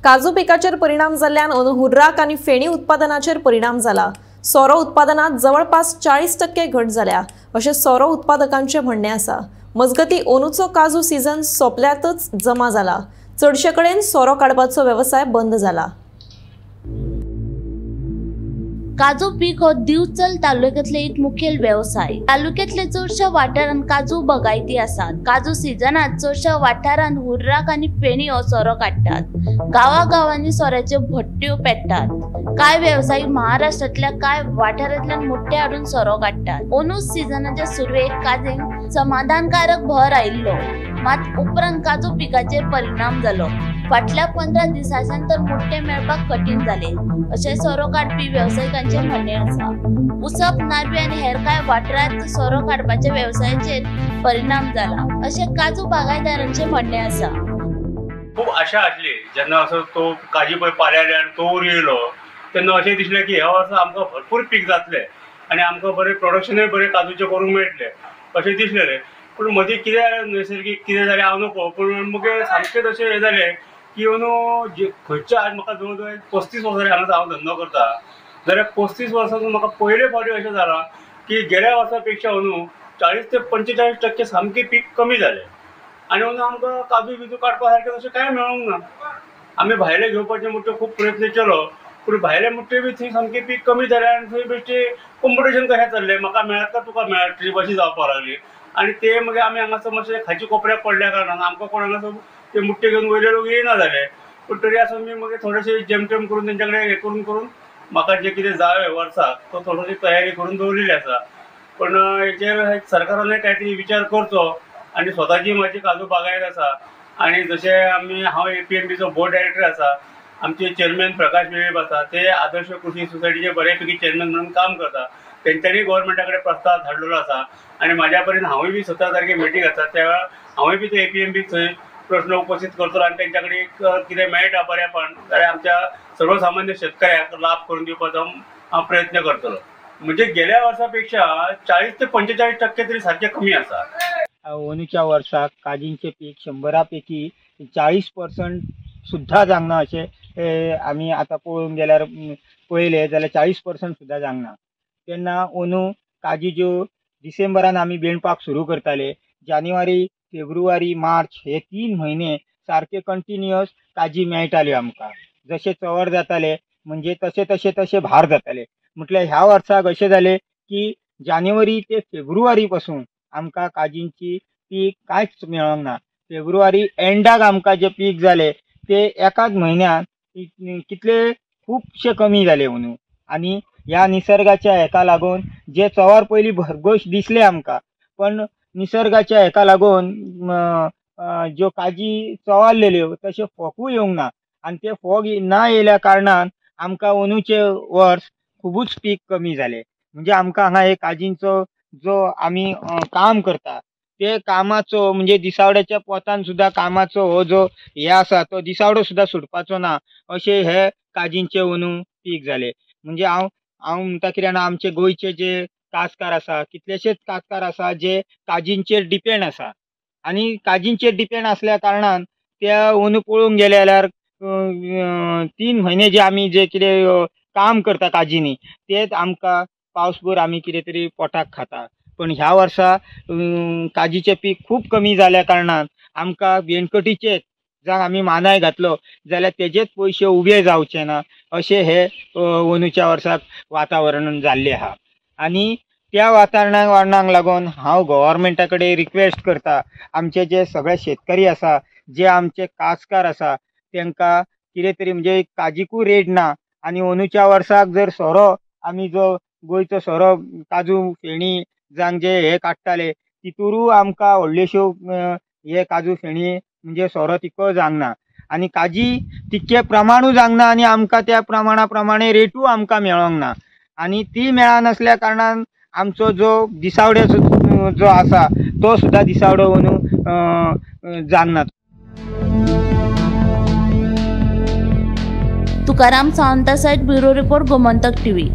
काजू पिकाचेर परिणाम जाल्ल्यान अंदू हुर्राक आनी फेणी उत्पादनाचेर परिणाम जाला। सोरो उत्पादनात जवळपास 40% घट जाल्या अशें सोरो उत्पादकांचे म्हणणे आसा। मजगती अंदूचो काजू सीझन सोंपल्यातच जमा जाला। चडशे कडेन सोरो काडपाचो वेवसाय बंद जाला। काजू पीक हो दिवचल तालुक्यातले एक मुखेल व्यवसाय। तालुक्यातले चडशा वाठारांत काजू बागायती आसात। काजू सीझनात चडशा वाठारांत हुर्राक आनी फेणी हो सोरो काडटात। गावागावांनी सोऱ्याच्यो भट्ट्यो पेटतात। कांय व्यवसायिक महाराष्ट्रातल्या कांय वाठारांतल्यान मुठ्ठे हाडून सोरो काडटात। अंदू सीझनाच्या सुरवेक काजींक समाधानकारक भर आयिल्लो, मात उपरांत काजू पिकाचेर परिणाम जालो। फाटल्या 15 दिसांसान तर मुठ्ठे मेळपाक कठीण जाले अशें सोरो काडपी व्यावसायिकांचे म्हणणे आसा। उसप, नारवी आनी हेर कांय वाठारांत सोरो काडपाच्या वेवसायाचेर परिणाम जाला अशें काजू बागायतदारांचे म्हणणे आसा। खूब आशा आसली जेन्ना असो तो काजी पळय पाल्याले आनी तोर येयलो तेन्ना अशें दिसलें की ह्या वर्सा आमकां भरपूर पीक जातलें आनी आमकां बरें प्रोडक्शनूय बरें काजूचें करूंक मेळटलें अशें दिसलें। पूण मदीं कितें नैसर्गीक कितें जालें हांव नको, पूण मुगे सामकेंच अशें हें जालें की अंदू खंयच्या आज म्हाका जवळ जवळ 35 वर्सां हांगा हांव धंदो करता, जाल्यार 35 वर्सांतून म्हाका पयले फावटी अशें जालां की गेल्या वर्सा पेक्षा अंदू 40 ते 45% सामकें पीक कमी जालें आनी अंदू आमकां काजू बिजू काडपा सारकें तशें कांय मेळोंक ना। आमी भायले घेवपाचें मुठ्ठे खूब प्रयत्न केलो, पूण भायले मुठ्ठे बी थंय सामकें पीक कमी जालें आनी थंय बेश्टे कॉम्पिटिशन कशें चल्लें, म्हाका मेळत काय तुका मेळत ट्रीप अशी जावपाक लागली। आनी ते मागीर आमी हांगासर मातशें खाची कोपऱ्याक पडल्या कारणान आमकां कोण हांगासर ते मुठ्ठे घेवन वयले लोक येयना जाले। पूण तरी आसून मी मागीर थोडेशें जेमतेम करून तेंच्या कडेन हें करून म्हाका जें कितें जाय वर्साक तो थोडीशी तयारी करून दवरिल्ली आसा। पण हेचेर सरकारान कांय तरी विचार करचो आनी स्वताची म्हाजी काजू बागायत आसा आनी जशें हांव APMBचो बोर्ड डायरेक्टर आसा, आमचे चेअरमॅन प्रकाश वेळीप आसा, ते आदर्श कृषी सोसायटीचे बऱ्यापैकी चेअरमॅन म्हणून काम करता। तेंच्यांनी गव्हर्मेंटा कडेन प्रस्ताव धाडलेलो आसा आनी म्हाज्या पर्यंत हांवूय बी 17 तारखेक मिटींग आसा त्या वेळार हांवूय बी ते APMBक थंय प्रश्न उपस्थित करतलो आनी तेंच्या कडेन कितें मेळटा बरेपण जाल्यार आमच्या सर्वसामान्य शेतकऱ्याक लाभ करून दिवपाचो हांव प्रयत्न करतलो। म्हणजे गेल्या वर्सा पेक्षा 40 ते 45% तरी सारकें कमी आसा। अंदूच्या वर्साक काजींचे पीक 100 पैकी 40% सुद्धा जावना अशें आमी आतां पळोवंक गेल्यार पळयलें जाल्यार 40% सुद्धा जावना। तेन्ना अंदू काजी ज्यो डिसेंबरान आमी विणपाक सुरू करताले, जानेवारी, फेब्रुवारी, मार्च हे 3 म्हयने सारके कंटिन्युअस काजी मेळटाल्यो आमकां। जशें चंवर जाताले म्हणजे तशें भार जाताले। म्हटल्यार ह्या वर्साक अशें जालें की जानेवारी ते फेब्रुवारी पासून आमकां काजींची पीक कांयच मेळोंक ना। फेब्रुवारी एंडाक आमकां जे पीक जाले ते एकाच म्हयन्यात कितले खूबशे कमी जाले अंदू। आनी ह्या निसर्गाच्या हेका लागून जे चंवर पयलीं भरघोश दिसले आमकां, पण निसर्गाच्या हेका लागून ज्यो काजी चवारलेल्यो तशें फोकूय येवंक ना आनी ते फोग ना येयल्या कारणान आमकां अंदूचे वर्स खुबूच पीक कमी जालें। म्हणजे आमकां हांगा एक काजींचो जो आमी काम करता ते कामाचो म्हणजे दिसावड्याच्या पोतान सुद्धा कामाचो हो जो हे आसा तो दिसावडो सुद्धा सुटपाचो ना अशें हे काजींचे अंदू पीक जाले। म्हणजे हांव म्हणटा कित्याक आमचे गोंयचे जे कास्तकार आसा, कितलेशेच कास्तकार आसा जे काजींचेर डिपेंड आसा आनी काजींचेर डिपेंड आसल्या कारणान त्या अंदू पळोवंक गेले जाल्यार 3 म्हयने जे आमी जे कितें काम करता काजींनी तेच आमकां पावसभर आमी कितें तरी पोटाक खाता। पण ह्या वर्सा काजीचें पीक खूब कमी जाल्या कारणान आमकां वेनकटीचेच जावं आमी मानाय घातलो जाल्यार तेजेच पयशे उबे जावचे ना अशें हे अंदूच्या वर्साक वातावरण जाल्लें आहा। आनी त्या वातावरणाक लागून हांव गव्हर्मेंटा कडेन रिक्वेस्ट करता, आमचे जे सगळे शेतकरी आसा, जे आमचे कास्तकार आसा तांकां कितें तरी म्हणजे काजीकूय रेट ना आनी अंदूच्या वर्साक जर सोरो आमी जो गोंयचो सोरो काजू फेणी जावं जे हे काडटाले तितूरूय आमकां व्हडल्योश्यो हे काजू फेणी म्हणजे सोरो तितको जावना आनी काजी तितके प्रमाणूय जावना आनी आमकां त्या प्रमाणे रेटूय आमकां मेळोंक ना आनी ती मेळनासल्या कारणान आमचो जो दिसावडो जो आसा तो सुद्धा दिसावडो अंदू जावना। तुकाराम सावंता साइड ब्युरो रिपोर्ट गोमंतक TV।